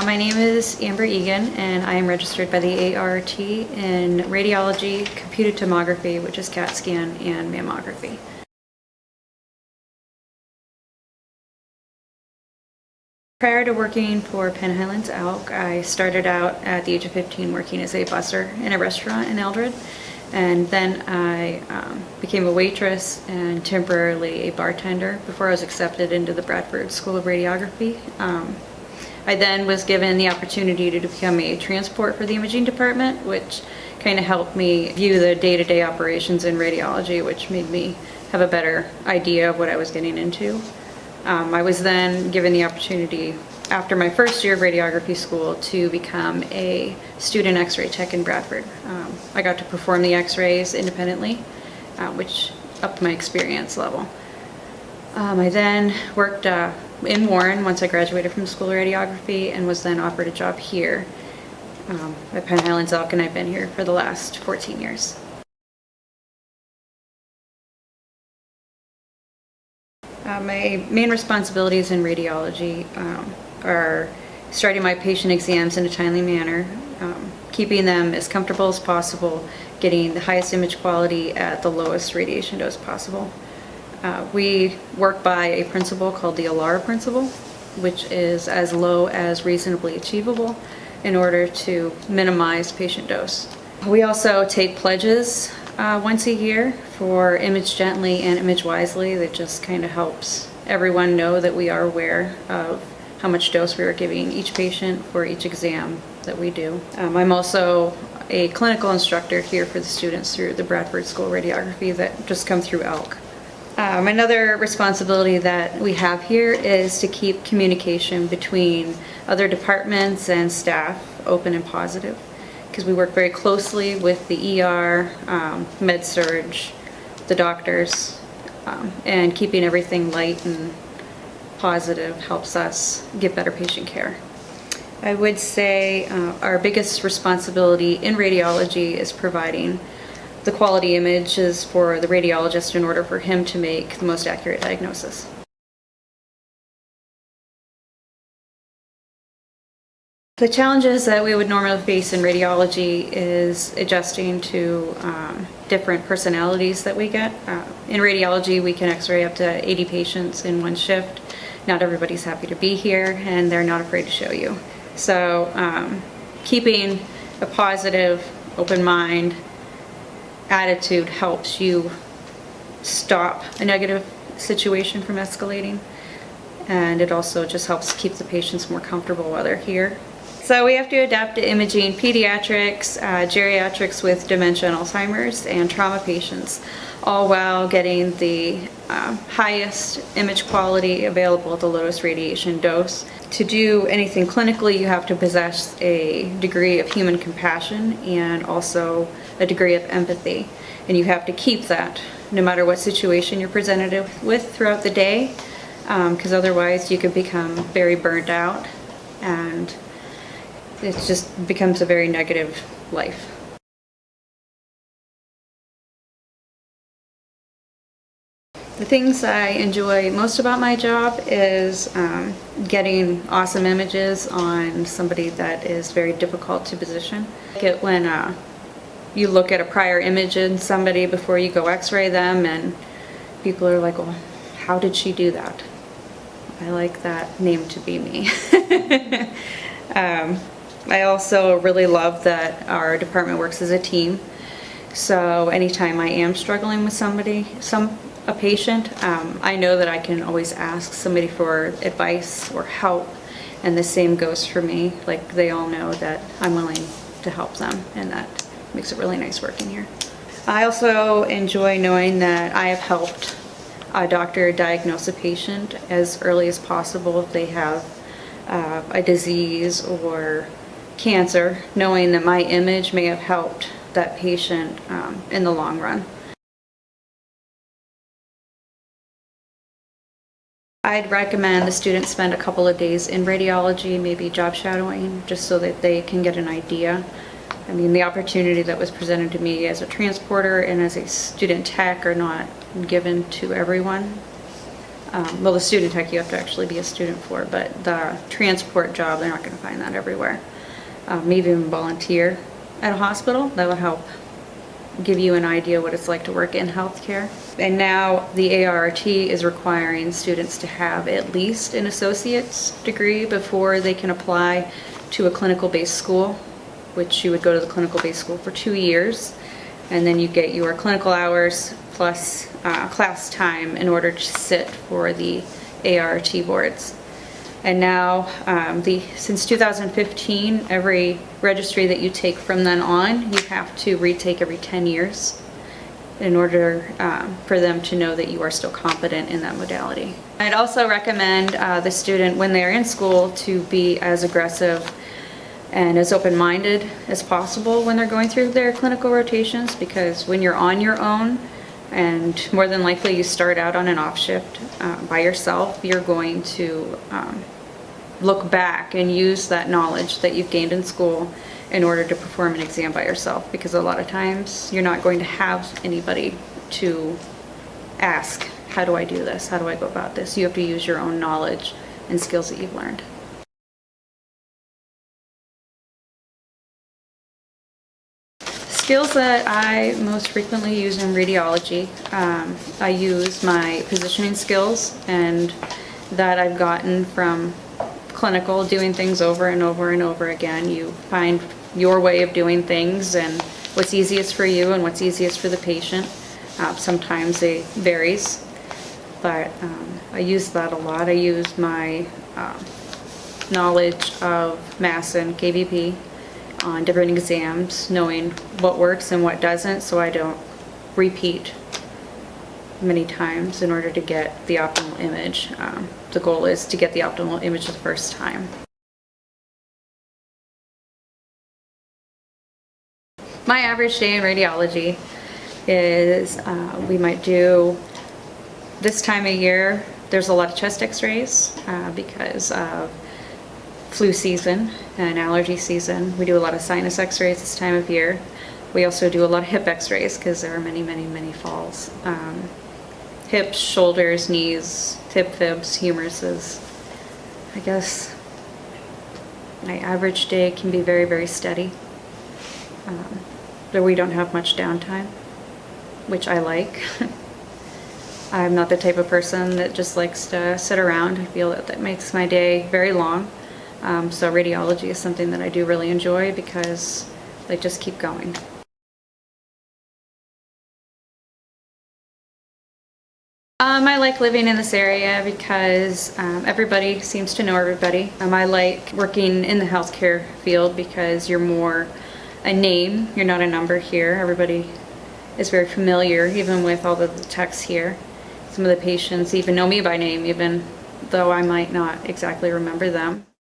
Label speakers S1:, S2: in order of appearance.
S1: My name is Amber Eagen, and I am registered by the ART in Radiology, Computed Tomography, which is CAT scan, and Mammography. Prior to working for Penn Highlands Elk, I started out at the age of 15 working as a busser in a restaurant in Eldred, and then I became a waitress and temporarily a bartender before I was accepted into the Bradford School of Radiography. I then was given the opportunity to become a transport for the imaging department, which kind of helped me view the day-to-day operations in radiology, which made me have a better idea of what I was getting into. I was then given the opportunity after my first year of radiography school to become a student x-ray tech in Bradford. I got to perform the x-rays independently, which upped my experience level. I then worked in Warren once I graduated from the School of Radiography and was then offered a job here at Penn Highlands Elk, and I've been here for the last 14 years. My main responsibilities in radiology are starting my patient exams in a timely manner, keeping them as comfortable as possible, getting the highest image quality at the lowest radiation dose possible. We work by a principle called the ALAR principle, which is as low as reasonably achievable in order to minimize patient dose. We also take pledges once a year for image gently and image wisely. That just kind of helps everyone know that we are aware of how much dose we are giving each patient for each exam that we do. I'm also a clinical instructor here for the students through the Bradford School of Radiography that just come through Elk. Another responsibility that we have here is to keep communication between other departments and staff open and positive, because we work very closely with the ER, med-surg, the doctors, and keeping everything light and positive helps us give better patient care. I would say our biggest responsibility in radiology is providing the quality images for the radiologist in order for him to make the most accurate diagnosis. The challenges that we would normally face in radiology is adjusting to different personalities that we get. In radiology, we can x-ray up to 80 patients in one shift. Not everybody's happy to be here, and they're not afraid to show you. So keeping a positive, open mind, attitude helps you stop a negative situation from escalating, and it also just helps keep the patients more comfortable while they're here. So we have to adapt to imaging pediatrics, geriatrics with dementia and Alzheimer's, and trauma patients, all while getting the highest image quality available at the lowest radiation dose. To do anything clinically, you have to possess a degree of human compassion and also a degree of empathy. And you have to keep that no matter what situation you're presented with throughout the day, because otherwise you could become very burnt out and it just becomes a very negative life. The things I enjoy most about my job is getting awesome images on somebody that is very difficult to position. I like it when you look at a prior image in somebody before you go x-ray them and people are like, well, how did she do that? I like that name to be me. I also really love that our department works as a team. So anytime I am struggling with somebody, a patient, I know that I can always ask somebody for advice or help, and the same goes for me. Like, they all know that I'm willing to help them, and that makes it really nice working here. I also enjoy knowing that I have helped a doctor diagnose a patient as early as possible if they have a disease or cancer, knowing that my image may have helped that patient in the long run. I'd recommend the students spend a couple of days in radiology, maybe job shadowing, just so that they can get an idea. I mean, the opportunity that was presented to me as a transporter and as a student tech are not given to everyone. Well, the student tech you have to actually be a student for, but the transport job, they're not going to find that everywhere. Maybe even volunteer at a hospital, that would help give you an idea what it's like to work in healthcare. And now the ART is requiring students to have at least an associate's degree before they can apply to a clinical-based school, which you would go to the clinical-based school for 2 years, and then you get your clinical hours plus class time in order to sit for the ART boards. And now, since 2015, every registry that you take from then on, you have to retake every 10 years in order for them to know that you are still competent in that modality. I'd also recommend the student, when they're in school, to be as aggressive and as open-minded as possible when they're going through their clinical rotations, because when you're on your own, and more than likely you start out on an off shift by yourself, you're going to look back and use that knowledge that you've gained in school in order to perform an exam by yourself, because a lot of times you're not going to have anybody to ask, how do I do this? How do I go about this? You have to use your own knowledge and skills that you've learned. Skills that I most frequently use in radiology, I use my positioning skills, and that I've gotten from clinical, doing things over and over and over again. You find your way of doing things and what's easiest for you and what's easiest for the patient. Sometimes it varies, but I use that a lot. I use my knowledge of mass and KVP on different exams, knowing what works and what doesn't, so I don't repeat many times in order to get the optimal image. The goal is to get the optimal image the first time. My average day in radiology is we might do, this time of year, there's a lot of chest x-rays because of flu season and allergy season. We do a lot of sinus x-rays this time of year. We also do a lot of hip x-rays because there are many falls. Hips, shoulders, knees, tib fibs, humeruses. I guess my average day can be very steady. But we don't have much downtime, which I like. I'm not the type of person that just likes to sit around. I feel that makes my day very long. So radiology is something that I do really enjoy because I just keep going. I like living in this area because everybody seems to know everybody. I like working in the healthcare field because you're more a name, you're not a number here. Everybody is very familiar, even with all the techs here. Some of the patients even know me by name, even though I might not exactly remember them.